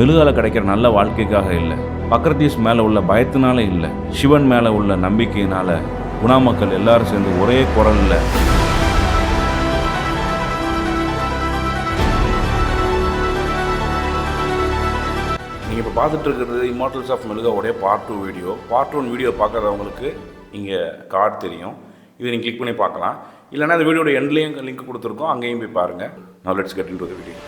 மெழுகால கிடைக்கிற நல்ல வாழ்க்கைக்காக இல்லை, பக்ரதீஸ் மேலே உள்ள பயத்தினால இல்லை, சிவன் மேலே உள்ள நம்பிக்கையினால குணா மக்கள் எல்லாரும் சேர்ந்து ஒரே குரலில் நீங்கள் இப்போ பார்த்துட்டு இருக்கிறது இம்மார்டல்ஸ் ஆஃப் மெழுகாவுடைய பார்ட் 2 வீடியோ. பார்ட் 1 வீடியோ பார்க்காதவங்களுக்கு இங்கே கார்டு தெரியும், இதை நீங்கள் கிளிக் பண்ணி பார்க்கலாம். இல்லைனா அந்த வீடியோட எண்ட்லேயும் லிங்க் கொடுத்துருக்கோம், அங்கேயும் போய் பாருங்கள். நான் let's get into the video.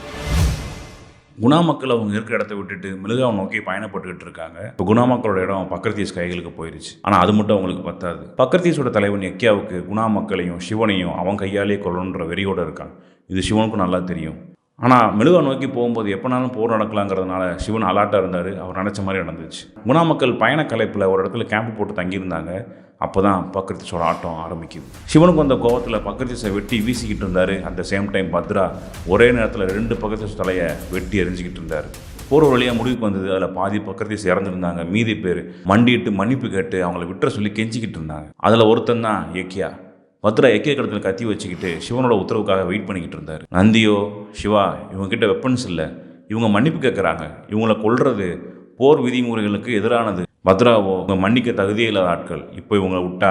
Guna மக்கள் அவங்க இருக்கிற இடத்த விட்டுட்டு மெழுகாவை நோக்கி பயணப்பட்டுக்கிட்டு இருக்காங்க. இப்போ குணா மக்களோட இடம் பக்ரதீஸ் கைகளுக்கு போயிடுச்சு. ஆனால் அது மட்டும் அவங்களுக்கு பத்தாது. பக்ரதீஸோட தலைவன் எக்கியாவுக்கு குணா மக்களையும் சிவனையும் அவன் கையாலே கொல்லணுன்ற வெறியோடு இருக்கான். இது சிவனுக்கும் நல்லா தெரியும். ஆனால் மெழுகா நோக்கி போகும்போது எப்போனாலும் போர் நடக்கலாங்கிறதுனால சிவன் அலாட்டாக இருந்தார். அவர் நினச்ச மாதிரி நடந்துச்சு. குணா மக்கள் பயண கலைப்பில் ஒரு இடத்துல கேம்ப் போட்டு தங்கியிருந்தாங்க. அப்போ தான் பக்ரதீஸோட ஆட்டம் ஆரம்பிக்குது. சிவனுக்கு வந்த கோவத்தில் பக்ரதீஸை வெட்டி வீசிக்கிட்டு இருந்தார். At the same time Bhadra ஒரே நேரத்தில் 2 பக்ரதீஸ் தலையை வெட்டி எரிஞ்சிக்கிட்டு இருந்தார். போகிற வழியாக முடிவுக்கு வந்தது. அதில் பாதி பக்ரதீஸ் இறந்துருந்தாங்க. மீதி பேர் மண்டிட்டு மன்னிப்பு கேட்டு அவங்கள விட்டுற சொல்லி கெஞ்சிக்கிட்டு இருந்தாங்க. அதில் ஒருத்தன் தான் எக்கியா. பத்ரா எக்கிய கடத்தில் கத்தி வச்சுக்கிட்டு சிவனோட உத்தரவுக்காக வெயிட் பண்ணிக்கிட்டு இருந்தார். நந்தியோ சிவா இவங்ககிட்ட வெப்பன்ஸ் இல்லை, இவங்க மன்னிப்பு கேட்குறாங்க, இவங்களை கொல்றது போர் விதிமுறைகளுக்கு எதிரானது. பத்ராவோ இவங்க மன்னிக்க தகுதியே இல்லாத ஆட்கள், இப்போ இவங்களை விட்டா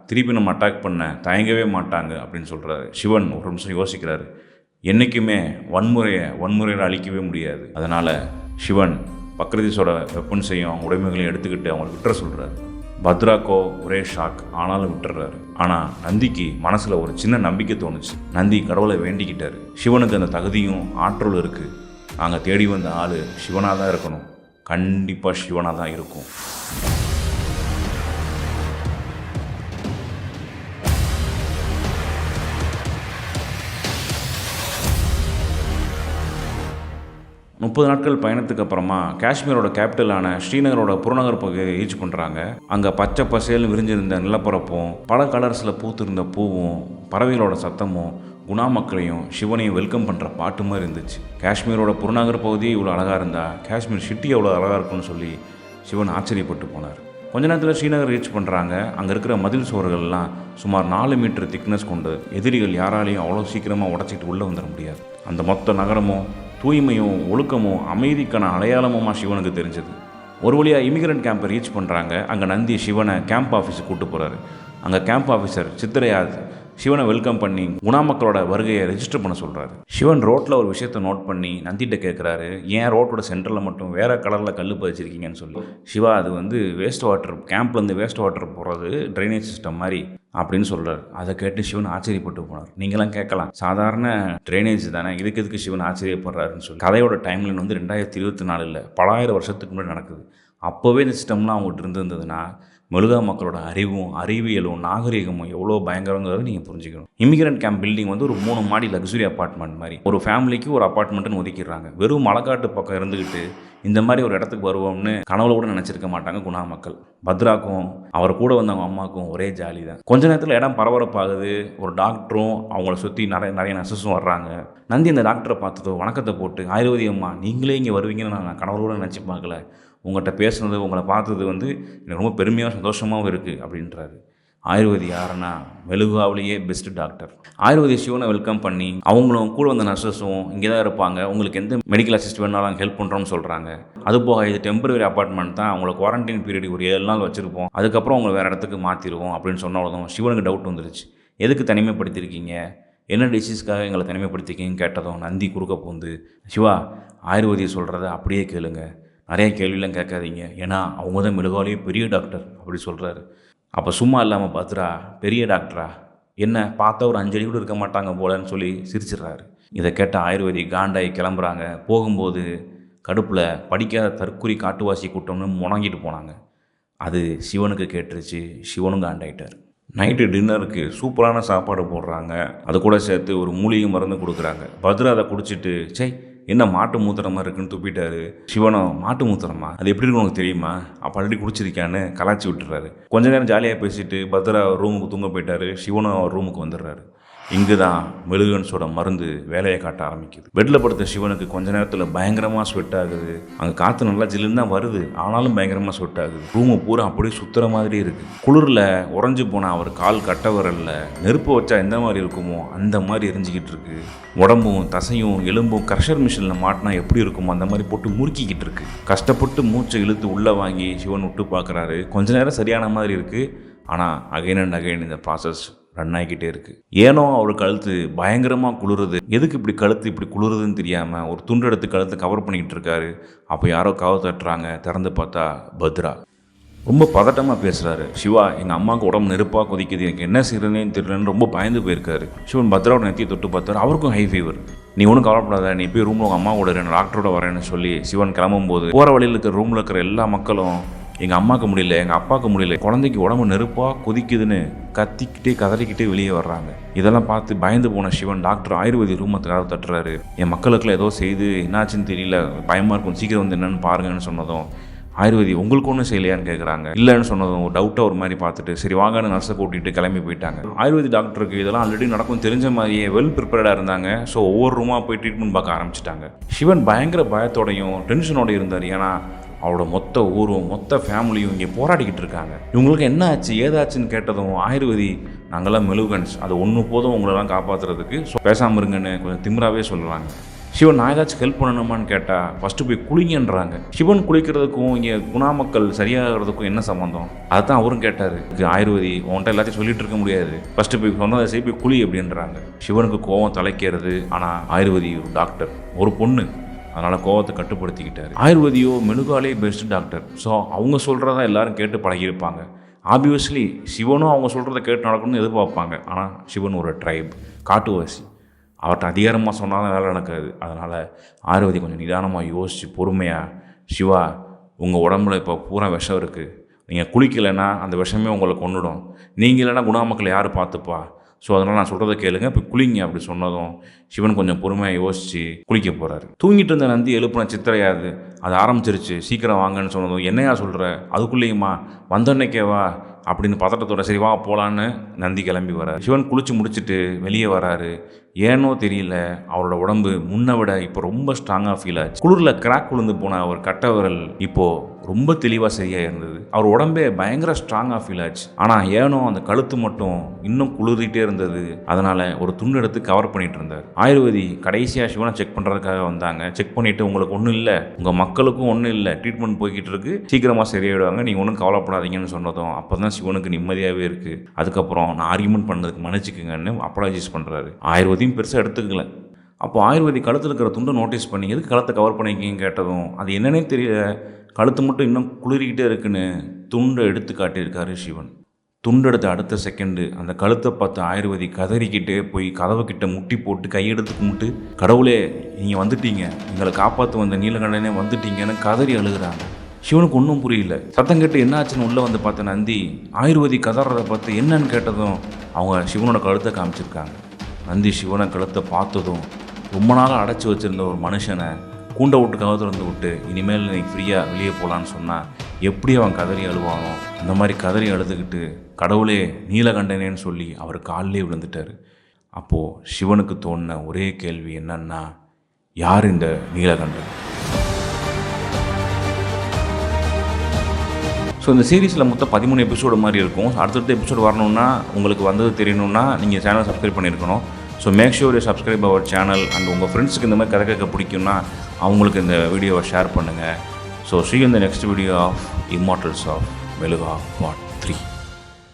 திருப்பி நம்ம அட்டாக் பண்ண தயங்கவே மாட்டாங்க அப்படின்னு சொல்கிறாரு. சிவன் ஒரு நிமிஷம் யோசிக்கிறாரு. என்றைக்குமே வன்முறையை அழிக்கவே முடியாது. அதனால் சிவன் பக்ரதீஸோட வெப்பன்ஸையும் அவங்க உடைமைகளையும் எடுத்துக்கிட்டு அவங்களை விட்டுற சொல்கிறாரு. பத்ராக்கோ ஒரே ஷாக், ஆனாலும் விட்டுறாரு. ஆனால் நந்திக்கு மனசில் ஒரு சின்ன நம்பிக்கை தோணுச்சு. நந்தி கடவுளை வேண்டிக்கிட்டார். சிவனுக்கு அந்த தகுதியும் ஆற்றலும் இருக்குது. நாங்கள் தேடி வந்த ஆள் சிவனாக தான் இருக்கணும், கண்டிப்பாக சிவனாக தான் இருக்கும். 30 நாட்கள் பயணத்துக்கு அப்புறமா காஷ்மீரோட கேபிட்டலான ஸ்ரீநகரோட புறநகர் பகுதியை ரீச் பண்ணுறாங்க. அங்கே பச்சை பசேல்னு விரிஞ்சிருந்த நிலப்பரப்பும் பல கலர்ஸில் பூத்திருந்த பூவும் பறவைகளோட சத்தமும் குணா மக்களையும் சிவனையும் வெல்கம் பண்ணுற பாட்டு மாதிரி இருந்துச்சு. காஷ்மீரோட புறநகர் பகுதி இவ்வளோ அழகாக இருந்தால் காஷ்மீர் சிட்டி எவ்வளோ அழகாக இருக்கும்னு சொல்லி சிவன் ஆச்சரியப்பட்டு போனார். கொஞ்ச நேரத்தில் ஸ்ரீநகர் ரீச் பண்ணுறாங்க. அங்கே இருக்கிற மதில் சுவர்கள்லாம் சுமார் 4 மீட்டர் திக்னஸ் கொண்டு எதிரிகள் யாராலையும் அவ்வளோ சீக்கிரமாக உடச்சிக்கிட்டு உள்ளே வந்துட முடியாது. அந்த மொத்த நகரமும் தூய்மையும் ஒழுக்கமும் அமைதிக்கான அடையாளமுமா சிவனுக்கு தெரிஞ்சது. ஒரு வழியாக இமிகிரண்ட் கேம்பை ரீச் பண்ணுறாங்க. அங்கே நந்தி சிவனை கேம்ப் ஆஃபீஸுக்கு கூப்பிட்டு போகிறாரு. அங்கே கேம்ப் ஆஃபீஸர் சித்திரையாத் சிவனை வெல்கம் பண்ணி குணா மக்களோட வருகையை ரெஜிஸ்டர் பண்ண சொல்கிறாரு. சிவன் ரோட்டில் ஒரு விஷயத்தை நோட் பண்ணி நந்திட்ட கேட்குறாரு, ஏன் ரோட்டோட சென்டரில் மட்டும் வேறு கலரில் கல் பதிச்சிருக்கீங்கன்னு சொல்லி. சிவா அது வந்து வேஸ்ட் வாட்டர், கேம்ப்லேருந்து வேஸ்ட் வாட்டர் போகிறது ட்ரைனேஜ் சிஸ்டம் மாதிரி அப்படின்னு சொல்கிறார். அதை கேட்டு சிவன் ஆச்சரியப்பட்டு போனார். நீங்களாம் கேட்கலாம், சாதாரண ட்ரைனேஜ் தானே, இதுக்கு சிவன் ஆச்சரியப்படுறாருன்னு சொல்லி. கதையோட டைம்லைன் வந்து 2024 இல்லை, பலாயிரம் வருஷத்துக்கு முன்னாடி நடக்குது. அப்போவே இந்த சிஸ்டம்லாம் அவங்ககிட்ட இருந்திருந்ததுன்னா மெழுகா மக்களோட அறிவும் அறிவியலும் நாகரிகமும் எவ்வளோ பயங்கரங்கிறத நீங்கள் புரிஞ்சுக்கணும். இமிகிரண்ட் கேம்ப் பில்டிங் வந்து ஒரு 3 மாடி லக்ஸுரி அப்பார்ட்மெண்ட் மாதிரி, ஒரு ஃபேமிலிக்கு ஒரு அப்பார்ட்மெண்ட்டுன்னு ஒதுக்கிடுறாங்க. வெறும் மலைக்காட்டு பக்கம் இருந்துக்கிட்டு இந்த மாதிரி ஒரு இடத்துக்கு வருவோம்னு கனவுல கூட நினச்சிருக்க மாட்டாங்க குணா மக்கள். பத்ராக்கும் அவர் கூட வந்தவங்க அம்மாவுக்கும் ஒரே ஜாலி தான். கொஞ்ச நேரத்தில் இடம் பரபரப்பாகுது. ஒரு டாக்டரும் அவங்கள சுற்றி நிறைய நர்சஸும் வர்றாங்க. நந்தி அந்த டாக்டரை பார்த்ததோ வணக்கத்தை போட்டு, ஆயுர்வேதி அம்மா நீங்களே இங்கே வருவீங்கன்னு நான் கனவுல கூட நினச்சி பார்க்கல, உங்கள்கிட்ட பேசுனது உங்களை பார்த்தது வந்து எனக்கு ரொம்ப பெருமையாக சந்தோஷமாகவும் இருக்குது அப்படின்றாரு. ஆயுர்வேதி யாருன்னா மெழுகாவிலேயே பெஸ்ட்டு டாக்டர். ஆயுர்வேதி சிவனை வெல்கம் பண்ணி அவங்களும் கூட வந்த நர்சஸும் இங்கே தான் இருப்பாங்க, உங்களுக்கு எந்த மெடிக்கல் அசிஸ்ட் வேணாலும் ஹெல்ப் பண்ணுறோம்னு சொல்கிறாங்க. அதுபோக இது டெம்பரரி அப்பார்ட்மெண்ட் தான், அவங்கள குவாரண்டைன் பீரியட் ஒரு 7 நாள் வச்சுருப்போம், அதுக்கப்புறம் அவங்களை வேறு இடத்துக்கு மாற்றிடுவோம் அப்படின்னு சொன்னவளதும் சிவனுக்கு டவுட் வந்துருச்சு. எதுக்கு தனிமைப்படுத்தியிருக்கீங்க, என்ன டிசீஸ்க்காக எங்களை தனிமைப்படுத்திருக்கீங்கன்னு கேட்டதும் நந்தி குறுக்க பூந்து, சிவா ஆயுர்வேதியை சொல்கிறத அப்படியே கேளுங்க, நிறைய கேள்வியெல்லாம் கேட்காதீங்க, ஏன்னா அவங்க தான் மெழுகாலேயே பெரிய டாக்டர் அப்படி சொல்கிறாரு. அப்போ சும்மா இல்லாமல் பத்ரா பெரிய டாக்டரா, என்ன பார்த்தா ஒரு 5 அடி கூட இருக்க மாட்டாங்க போலன்னு சொல்லி சிரிச்சிடுறாரு. இதை கேட்ட ஆயுர்வேதி காண்டாய் கிளம்புறாங்க. போகும்போது கடுப்பில் படிக்காத தற்குறி காட்டுவாசி கூட்டம்னு முணங்கிட்டு போனாங்க. அது சிவனுக்கு கேட்டுருச்சு. சிவனும் காண்டாயிட்டார். நைட்டு டின்னருக்கு சூப்பரான சாப்பாடு போடுறாங்க. அது கூட சேர்த்து ஒரு மூலிகை மருந்து கொடுக்குறாங்க. பத்ரா அதை குடிச்சிட்டு, சை என்ன மாட்டு மூத்திரமாக இருக்குன்னு துப்பிட்டாரு. சிவனும் மாட்டு மூத்திரமா, அது எப்படி இருக்கு உனக்கு தெரியுமா, அப்போ ஆல்ரெடி குடிச்சிருக்கான்னு கலாச்சி விட்டுறாரு. கொஞ்ச நேரம் ஜாலியாக பேசிட்டு பத்ரா ரூமுக்கு தூங்க போயிட்டாரு. சிவனும் அவர் ரூமுக்கு வந்துடுறாரு. இங்கு தான் மெழுகன்ஸோட மருந்து வேலையை காட்ட ஆரம்பிக்குது. பெட்டில் படுத்த சிவனுக்கு கொஞ்ச நேரத்தில் பயங்கரமாக ஸ்வெட் ஆகுது. அங்கே காற்று நல்லா ஜில்லுன்னு தான் வருது, ஆனாலும் பயங்கரமாக ஸ்வெட் ஆகுது. ரூமு பூரா அப்படியே சுற்றுற மாதிரி இருக்குது. குளிரில் உறைஞ்சி போனால் அவர் கால் கட்ட வரல நெருப்பு வச்சா எந்த மாதிரி இருக்குமோ அந்த மாதிரி எரிஞ்சிக்கிட்டு இருக்கு. உடம்பும் தசையும் எலும்பும் க்ரஷர் மிஷினில் மாட்டினா எப்படி இருக்குமோ அந்த மாதிரி போட்டு முறுக்கிக்கிட்டு இருக்கு. கஷ்டப்பட்டு மூச்சை இழுத்து உள்ளே வாங்கி சிவன் விட்டு பார்க்குறாரு. கொஞ்ச நேரம் சரியான மாதிரி இருக்குது. ஆனால் அகைன் அண்ட் அகைன் இந்த ப்ராசஸ் ரன் ஆகிக்கிட்டே இருக்குது. ஏனோ அவர் கழுத்து பயங்கரமாக குளிருது. எதுக்கு இப்படி கழுத்து இப்படி குளிருதுன்னு தெரியாமல் ஒரு துண்டு எடுத்து கழுத்தை கவர் பண்ணிக்கிட்டு இருக்காரு. அப்போ யாரோ கவர் தட்டுறாங்க. திறந்து பார்த்தா பத்ரா. ரொம்ப பதட்டமாக பேசுகிறாரு. சிவா, எங்கள் அம்மாவுக்கு உடம்பு நெருப்பாக கொதிக்குது, எனக்கு என்ன செய்யறதுன்னு தெரியலன்னு ரொம்ப பயந்து போயிருக்காரு. சிவன் பத்ராவோட நெத்தியை தொட்டு பார்த்தாரு. அவருக்கும் ஹை ஃபீவர். நீ ஒன்றும் கவலைப்படாத, நீ போய் ரூமில் உங்கள் அம்மா கூட டாக்டரோட வரேன்னு சொல்லி சிவன் கிளம்பும்போது போகிற வழியில் இருக்கிற ரூமில் இருக்கிற எல்லா மக்களும் எங்கள் அம்மாவுக்கு முடியல, எங்கள் அப்பாவுக்கு முடியல, குழந்தைக்கு உடம்பு நெருப்பாக கொதிக்குதுன்னு கத்திக்கிட்டே கதறிக்கிட்டே வெளியே வர்றாங்க. இதெல்லாம் பார்த்து பயந்து போன சிவன் டாக்டர் ஆயுர்வேதி ரூமை கதவை தட்டுறாரு. என் மக்களுக்குலாம் ஏதோ செய்து என்னாச்சுன்னு தெரியல, பயமாக இருக்கும், சீக்கிரம் வந்து என்னென்னு பாருங்கன்னு சொன்னதும் ஆயுர்வேதி உங்களுக்கு ஒன்றும் செய்யலையான்னு கேட்குறாங்க. இல்லைன்னு சொன்னதும் டவுட்டாக ஒரு மாதிரி பார்த்துட்டு சரி வாங்கன்னு நர்ஸை கூட்டிகிட்டு கிளம்பி போயிட்டாங்க. ஆயுர்வேதி டாக்டருக்கு இதெல்லாம் ஆல்ரெடி நடக்கும் தெரிஞ்ச மாதிரியே வெல் ப்ரிப்பேர்டாக இருந்தாங்க. ஸோ ஒவ்வொரு ரூமாக போய் ட்ரீட்மெண்ட் பார்க்க ஆரம்பிச்சிட்டாங்க. சிவன் பயங்கர பயத்தோடையும் டென்ஷனோட இருந்தார். ஏன்னா அவரோட மொத்த ஊரும் மொத்த ஃபேமிலியும் இங்கே போராடிக்கிட்டு இருக்காங்க. இவங்களுக்கு என்ன ஆச்சு ஏதாச்சுன்னு கேட்டதும் ஆயுர்வேதி, நாங்கள்லாம் மெழுகன்ஸ், அது ஒன்று போதும் உங்களெல்லாம் காப்பாற்றுறதுக்கு, ஸோ பேசாமல் இருங்கன்னு கொஞ்சம் திமிராகவே சொல்லுவாங்க. சிவன் நான் ஏதாச்சும் ஹெல்ப் பண்ணணுமான்னு கேட்டால் ஃபஸ்ட்டு போய் குளிங்கன்றாங்க. சிவன் குளிக்கிறதுக்கும் இங்கே குணா மக்கள் சரியாகிறதுக்கும் என்ன சம்மந்தம்? அதுதான் அவரும் கேட்டார். ஆயுர்வேதி உன்கிட்ட எல்லாத்தையும் சொல்லிட்டு இருக்க முடியாது, ஃபஸ்ட்டு போய் சொன்னதை சரி போய் குளி அப்படின்றாங்க. சிவனுக்கு கோவம் தலைக்கிறது. ஆனால் ஆயுர்வேதி ஒரு டாக்டர், ஒரு பொண்ணு, அதனால் கோவத்தை கட்டுப்படுத்திக்கிட்டார். ஆயுர்வேதியோ மெழுகாலே பெஸ்ட் டாக்டர். ஸோ அவங்க சொல்கிறதா எல்லாரும் கேட்டு பழகியிருப்பாங்க. ஆப்வியஸ்லி சிவனும் அவங்க சொல்கிறத கேட்டு நடக்கணும்னு எதிர்பார்ப்பாங்க. ஆனால் சிவன் ஒரு ட்ரைப், காட்டுவாசி, அவர்கிட்ட அதிகாரமாக சொன்னால் தான் வேலை நடக்காது. அதனால் ஆயுர்வேதி கொஞ்சம் நிதானமாக யோசித்து பொறுமையாக, சிவா உங்கள் உடம்புல இப்போ பூரா விஷம் இருக்குது, நீங்கள் குளிக்கலைன்னா அந்த விஷமே உங்களை கொண்டுடும், நீங்கள் இல்லைன்னா குணாமக்களை யார் பார்த்துப்பா, ஸோ அதனால் நான் சொல்கிறத கேளுங்க, இப்போ குளிங்க அப்படி சொன்னதும் சிவன் கொஞ்சம் பொறுமையாக யோசித்து குளிக்க போகிறாரு. தூங்கிட்டு இருந்த நந்தி எழுப்புன சித்திரையாது அது ஆரம்பிச்சிருச்சு. சீக்கிரம் வாங்கன்னு சொன்னதும் என்னையா சொல்கிற, அதுக்குள்ளேயுமா, வந்தன்னைக்கேவா அப்படின்னு பதட்டத்தோட சரி வா போகலான்னு நந்தி கிளம்பி வராரு. சிவன் குளிச்சு முடிச்சுட்டு வெளியே வராரு. ஏனோ தெரியல அவரோட உடம்பு முன்னை விட இப்போ ரொம்ப ஸ்ட்ராங்காக ஃபீல் ஆச்சு. குளிரில் கிராக் விழுந்து போன அவர் கட்ட விரல் இப்போது ரொம்ப தெளிவாக சரியாக இருந்தது. அவர் உடம்பே பயங்கர ஸ்ட்ராங்காக ஃபீல் ஆச்சு. ஆனால் ஏனோ அந்த கழுத்து மட்டும் இன்னும் குளிர்கிட்டே இருந்தது. அதனால் ஒரு துண்டு எடுத்து கவர் பண்ணிட்டு இருந்தார். ஆயுர்வேதி கடைசியாக சிவனை செக் பண்ணுறதுக்காக வந்தாங்க. செக் பண்ணிவிட்டு உங்களுக்கு ஒன்றும் இல்லை, உங்கள் மக்களுக்கும் ஒன்றும் இல்லை, ட்ரீட்மெண்ட் போய்கிட்டு இருக்கு, சீக்கிரமாக சரியாயிடுவாங்க, நீங்கள் ஒன்றும் கவலைப்படாதீங்கன்னு சொன்னதும் அப்போ தான் சிவனுக்கு நிம்மதியாகவே இருக்குது. அதுக்கப்புறம் நான் ஆர்கியூமெண்ட் பண்ணதுக்கு மன்னிச்சுக்குங்கன்னு அப்பாலஜைஸ் பண்ணுறாரு. ஆயுர்வேதியும் பெருசாக எடுத்துக்கல. அப்போ ஆயுர்வேதி கழுத்தில் இருக்கிற துண்டை நோட்டீஸ் பண்ணி எதுக்கு கழுத்தை கவர் பண்ணிக்கிங்கன்னு கேட்டதும் அது என்னன்னே தெரியல, கழுத்து மட்டும் இன்னும் குளிரிக்கிட்டே இருக்குன்னு துண்டை எடுத்து காட்டியிருக்காரு சிவன். துண்டெடுத்த அடுத்த செகண்டு அந்த கழுத்தை பார்த்து ஆயுர்வேதி கதறிக்கிட்டே போய் கதவுக்கிட்ட முட்டி போட்டு கையெடுத்து கும்பிட்டு, கடவுளே நீங்கள் வந்துட்டீங்க, எங்களை காப்பாற்ற வந்த நீலகண்டனே வந்துட்டீங்கன்னு கதறி அழுகிறாங்க. சிவனுக்கு ஒன்றும் புரியல. சத்தம் கேட்டு என்ன ஆச்சுன்னு உள்ளே வந்து பார்த்த நந்தி ஆயுர்வேதி கதறதை பார்த்து என்னன்னு கேட்டதும் அவங்க சிவனோட கழுத்தை காமிச்சிருக்காங்க. நந்தி சிவனை கழுத்தை பார்த்ததும் ரொம்ப நாளாக அடைச்சி வச்சுருந்த ஒரு மனுஷனை கூண்டை விட்டு கதவை திறந்து விட்டு இனிமேல் நீ ஃப்ரீயாக வெளியே போகலான்னு சொன்னால் எப்படி அவன் கதறி அழுவானோ அந்த மாதிரி கதறி அழுதுகிட்டு கடவுளே நீலகண்டனேன்னு சொல்லி அவர் காலிலே விழுந்துட்டார். அப்போது சிவனுக்கு தோணின ஒரே கேள்வி என்னன்னா, யார் இந்த நீலகண்டன்? ஸோ இந்த சீரீஸில் மொத்தம் 13 எபிசோடு மாதிரி இருக்கும். அடுத்தடுத்த எபிசோடு வரணுன்னா உங்களுக்கு வந்தது தெரியணுன்னா நீங்கள் சேனல் சப்ஸ்கிரைப் பண்ணியிருக்கணும். So make sure you subscribe our channel. And உங்கள் ஃப்ரெண்ட்ஸுக்கு இந்த மாதிரி கதை கேட்க பிடிக்கும்னா அவங்களுக்கு இந்த வீடியோவை ஷேர் பண்ணுங்கள். So see you in the next video of Immortals of Meluga Pod.